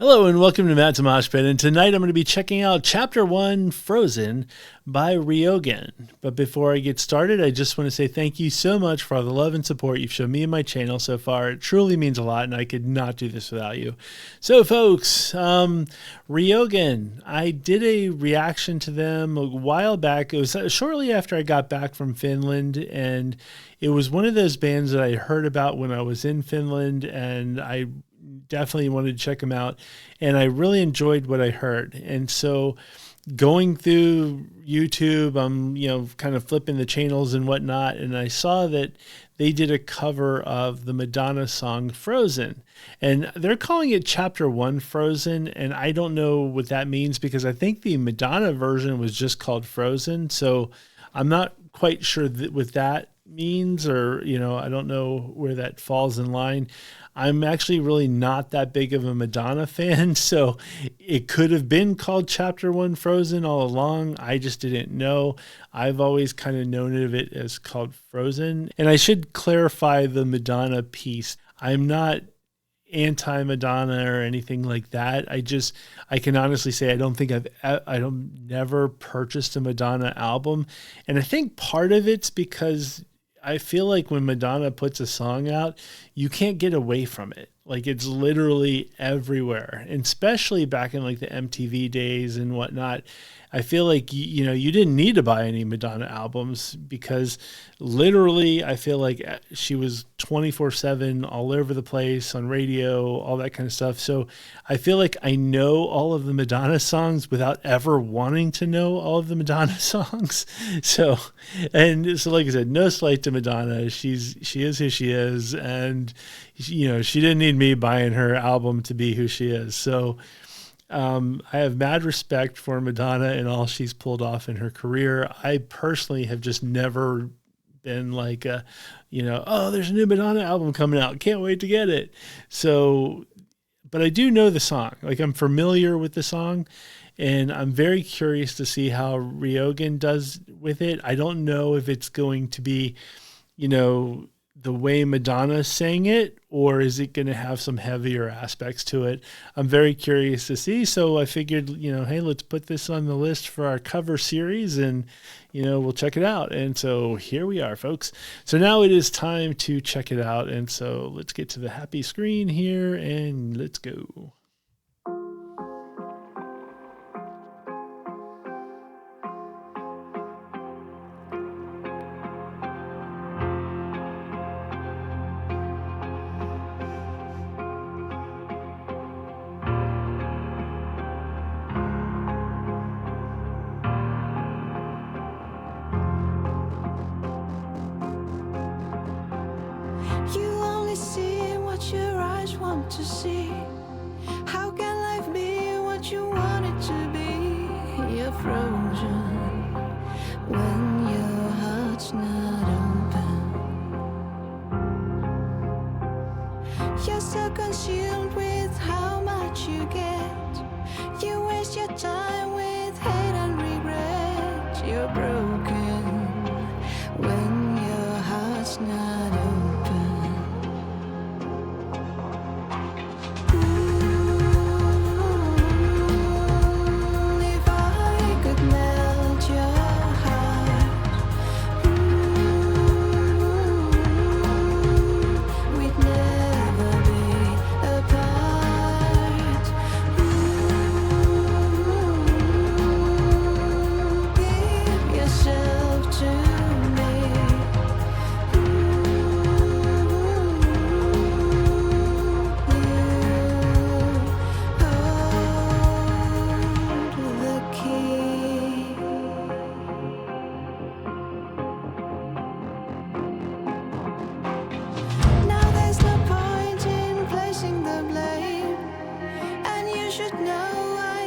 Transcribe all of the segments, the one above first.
Hello and welcome to Matt's Mosh Pit, and tonight I'm going to be checking out Chapter 1, Frozen by Rioghan. But before I get started, I just want to say thank you so much for all the love and support you've shown me and my channel so far. It truly means a lot, and I could not do this without you. So folks, Rioghan, I did a reaction to them a while back. It was shortly after I got back from Finland, and it was one of those bands that I heard about when I was in Finland, and I definitely wanted to check them out, and I really enjoyed what I heard. And so going through YouTube, I'm kind of flipping the channels and whatnot, and I saw that they did a cover of the Madonna song Frozen, and they're calling it Chapter 1 Frozen, and I don't know what that means because I think the Madonna version was just called Frozen, so I'm not quite sure what that means, or I don't know where that falls in line. I'm actually really not that big of a Madonna fan, so it could have been called Chapter 1 Frozen all along. I just didn't know. I've always kind of known of it as called Frozen. And I should clarify the Madonna piece. I'm not anti-Madonna or anything like that. I can honestly say I don't think I've never purchased a Madonna album. And I think part of it's because I feel like when Madonna puts a song out, you can't get away from it. Like, it's literally everywhere, and especially back in like the MTV days and whatnot. I feel like, you didn't need to buy any Madonna albums because literally I feel like she was 24/7 all over the place on radio, all that kind of stuff. So I feel like I know all of the Madonna songs without ever wanting to know all of the Madonna songs. So like I said, no slight to Madonna. She is who she is. And, she didn't need me buying her album to be who she is. So, I have mad respect for Madonna and all she's pulled off in her career. I personally have just never been like, oh, there's a new Madonna album coming out, can't wait to get it. So, but I do know the song. Like, I'm familiar with the song, and I'm very curious to see how Rioghan does with it. I don't know if it's going to be, the way Madonna sang it, or is it going to have some heavier aspects to it? I'm very curious to see. So I figured, hey, let's put this on the list for our cover series, and, we'll check it out. And so here we are, folks. So now it is time to check it out. And so let's get to the happy screen here and let's go. You only see what your eyes want to see. How can life be what you want it to be? You're frozen when your heart's not open. You're so consumed with how much you get. You waste your time with hate and regret. You're broken when your heart's not open.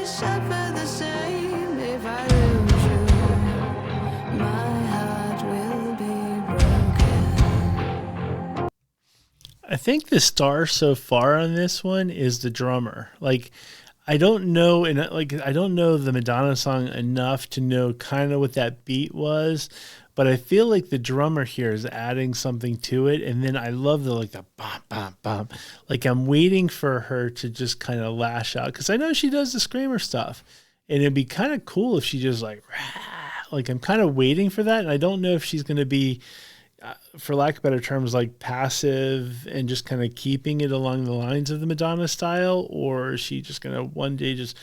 Suffer the same. If I lose you, my heart will be broken. I think the star so far on this one is the drummer. Like, I don't know, I don't know the Madonna song enough to know kind of what that beat was, but I feel like the drummer here is adding something to it. And then I love the bump, bump, bump. Like I'm waiting for her to just kind of lash out, because I know she does the screamer stuff. And it'd be kind of cool if she just like I'm kind of waiting for that. And I don't know if she's going to be, for lack of better terms, like passive and just kind of keeping it along the lines of the Madonna style, or is she just going to one day just,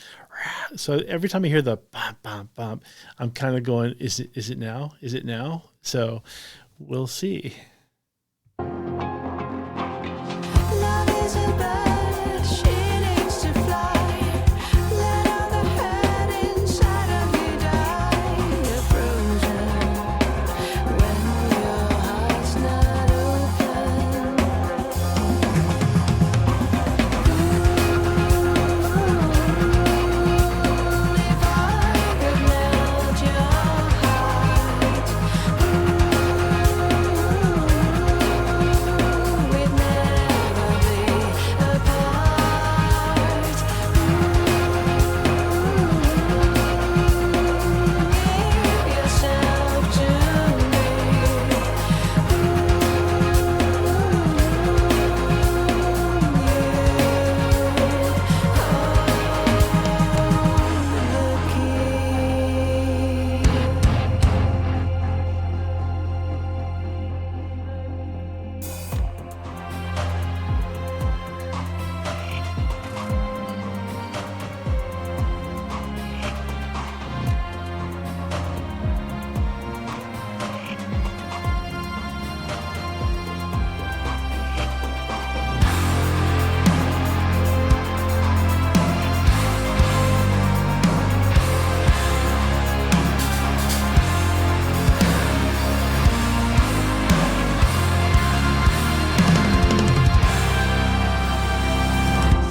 so every time I hear the bump, bump, bump, I'm kind of going, is it now? Is it now? So we'll see. Love is a bird, she needs to fly. Let all the hurt inside of you die. You're frozen when your heart's not open. If I could melt your heart, we'd never be apart. Give yourself to me.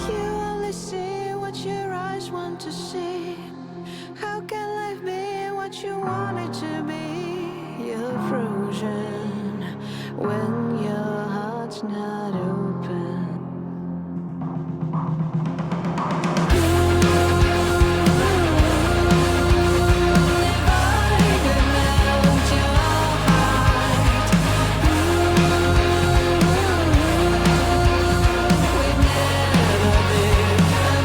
You only see what your eyes want to see. How can life be what you want it to be? You're frozen when your heart's not open. If I could melt your heart, we'd never be apart.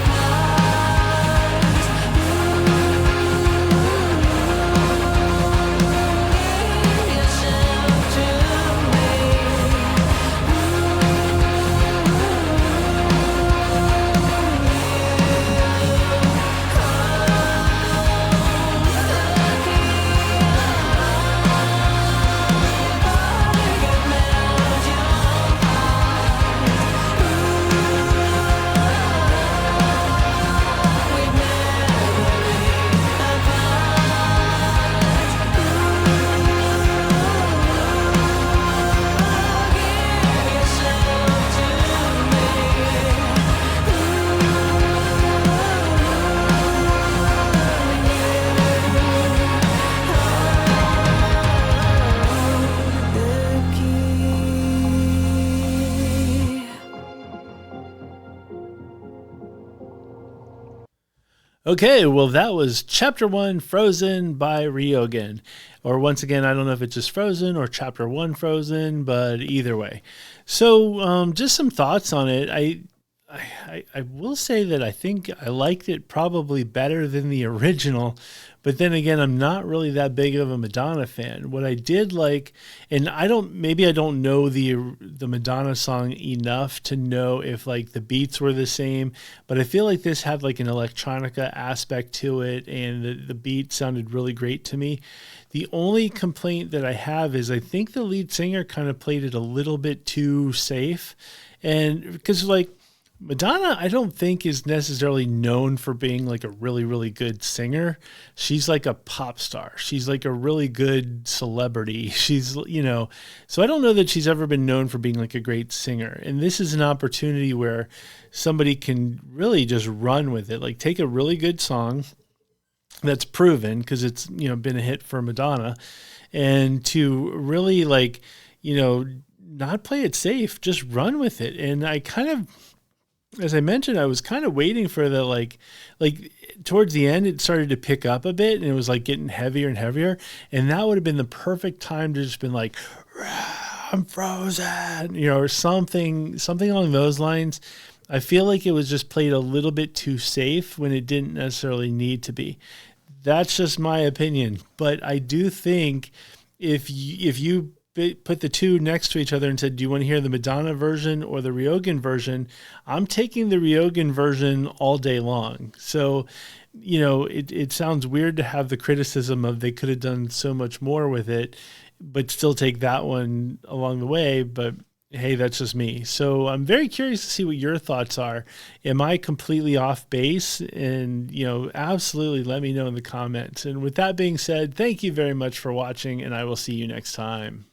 Give yourself to me. Okay, well, that was Chapter 1, Frozen by Rioghan. Or once again, I don't know if it's just Frozen or Chapter 1 Frozen, but either way. So just some thoughts on it. I will say that I think I liked it probably better than the original, but then again, I'm not really that big of a Madonna fan. What I did like, and maybe I don't know the Madonna song enough to know if like the beats were the same, but I feel like this had like an electronica aspect to it, and the beat sounded really great to me. The only complaint that I have is I think the lead singer kind of played it a little bit too safe, and because like Madonna, I don't think is necessarily known for being like a really, really good singer. She's like a pop star. She's like a really good celebrity. She's, so I don't know that she's ever been known for being like a great singer. And this is an opportunity where somebody can really just run with it. Like take a really good song that's proven because it's, been a hit for Madonna, and to really not play it safe, just run with it. And I kind of as I mentioned, I was kind of waiting for the like towards the end, it started to pick up a bit and it was like getting heavier and heavier. And that would have been the perfect time to just been like, I'm frozen, or something along those lines. I feel like it was just played a little bit too safe when it didn't necessarily need to be. That's just my opinion. But I do think if you put the two next to each other and said, do you want to hear the Madonna version or the Rioghan version? I'm taking the Rioghan version all day long. So, it sounds weird to have the criticism of they could have done so much more with it, but still take that one along the way. But hey, that's just me. So I'm very curious to see what your thoughts are. Am I completely off base? And, absolutely let me know in the comments. And with that being said, thank you very much for watching, and I will see you next time.